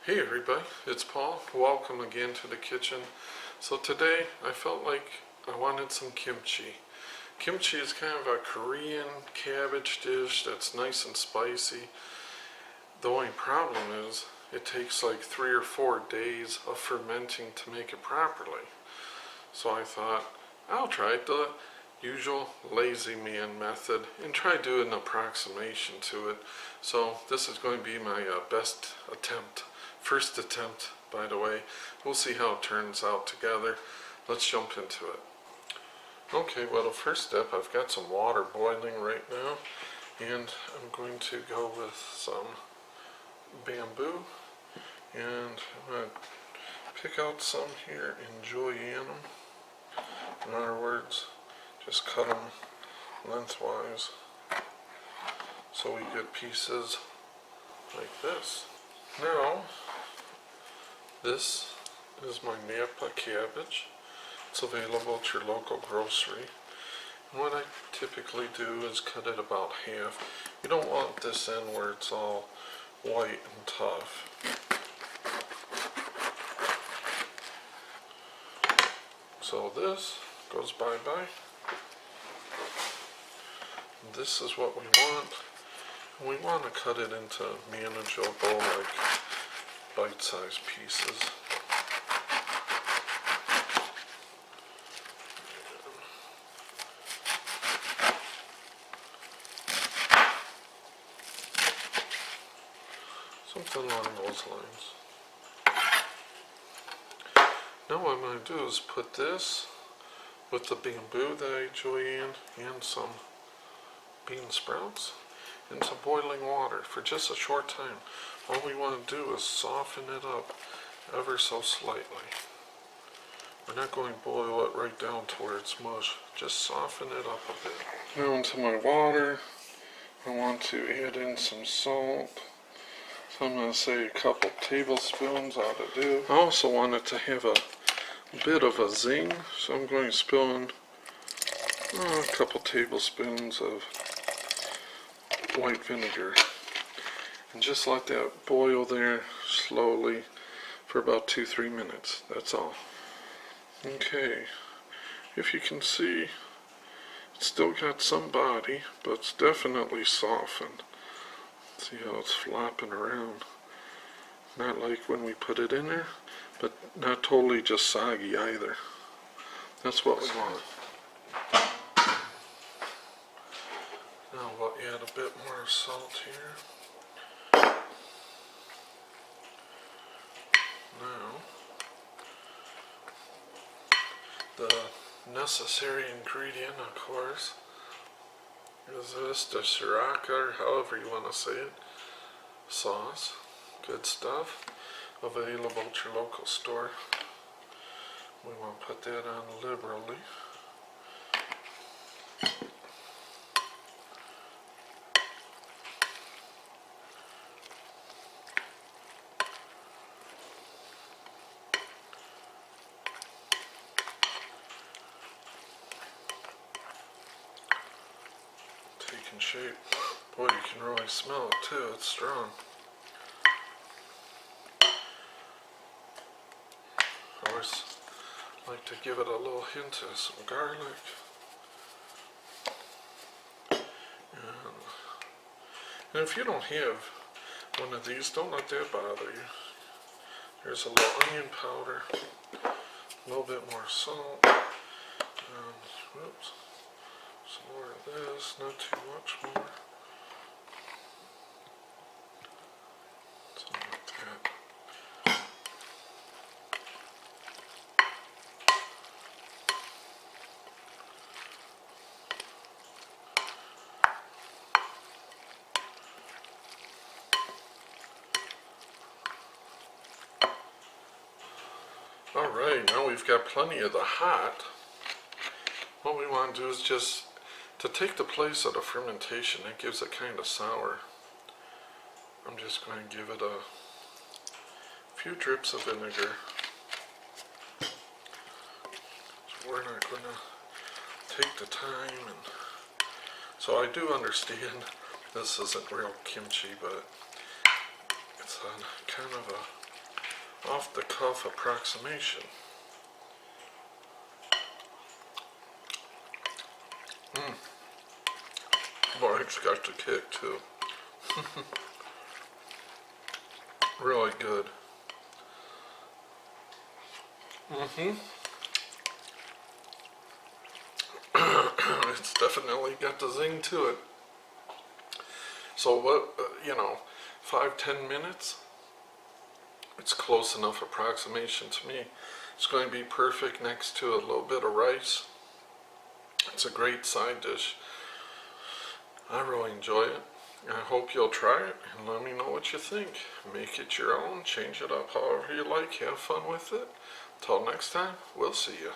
Hey everybody, it's Paul. Welcome again to the kitchen. So today I felt like I wanted some kimchi. Kimchi is kind of a Korean cabbage dish that's nice and spicy. The only problem is it takes like 3 or 4 days of fermenting to make it properly. So I thought I'll try the usual lazy man method and try doing an approximation to it. So this is going to be my best attempt. First attempt, by the way. We'll see how it turns out together. Let's jump into it. Okay, well, the first step, I've got some water boiling right now, and I'm going to go with some bamboo, and I'm going to pick out some here and julienne them. In other words, just cut them lengthwise so we get pieces like this. Now, this is my Napa cabbage. It's available at your local grocery. And what I typically do is cut it about half. You don't want this end where it's all white and tough. So this goes bye-bye. This is what we want. We want to cut it into manageable, like bite-sized pieces. Something along those lines. Now what I'm going to do is put this with the bamboo that I julienne and some bean sprouts into boiling water for just a short time. All we want to do is soften it up ever so slightly. We're not going to boil it right down to where it's mush, just soften it up a bit. Now into my water, I want to add in some salt. So I'm going to say a couple tablespoons ought to do. I also want it to have a bit of a zing, so I'm going to spill in a couple tablespoons of white vinegar. And just let that boil there slowly for about 2-3 minutes. That's all. Okay, if you can see, it's still got some body, but it's definitely softened. See how it's flopping around. Not like when we put it in there, but not totally just soggy either. That's what we want. Now we'll add a bit more salt here. Now, the necessary ingredient, of course, is this, the sriracha, or however you want to say it, sauce. Good stuff. Available at your local store. We want to put that on liberally. Taking shape. Boy, you can really smell it too. It's strong. I always like to give it a little hint of some garlic. And if you don't have one of these, don't let that bother you. There's a little onion powder, a little bit more salt, and whoops, some more of this, not too much more. Something like that. Alright, now we've got plenty of the hot. What we want to do is just to take the place of the fermentation. It gives it kind of sour. I'm just going to give it a few drips of vinegar. So we're not going to take the time. And so I do understand this isn't real kimchi, but it's a kind of a off the cuff approximation. Boy, it's got the kick too. Really good. It's definitely got the zing to it. So what, 5-10 minutes? It's close enough approximation to me. It's going to be perfect next to a little bit of rice. It's a great side dish. I really enjoy it. I hope you'll try it and let me know what you think. Make it your own, change it up however you like, have fun with it. Till next time, we'll see you.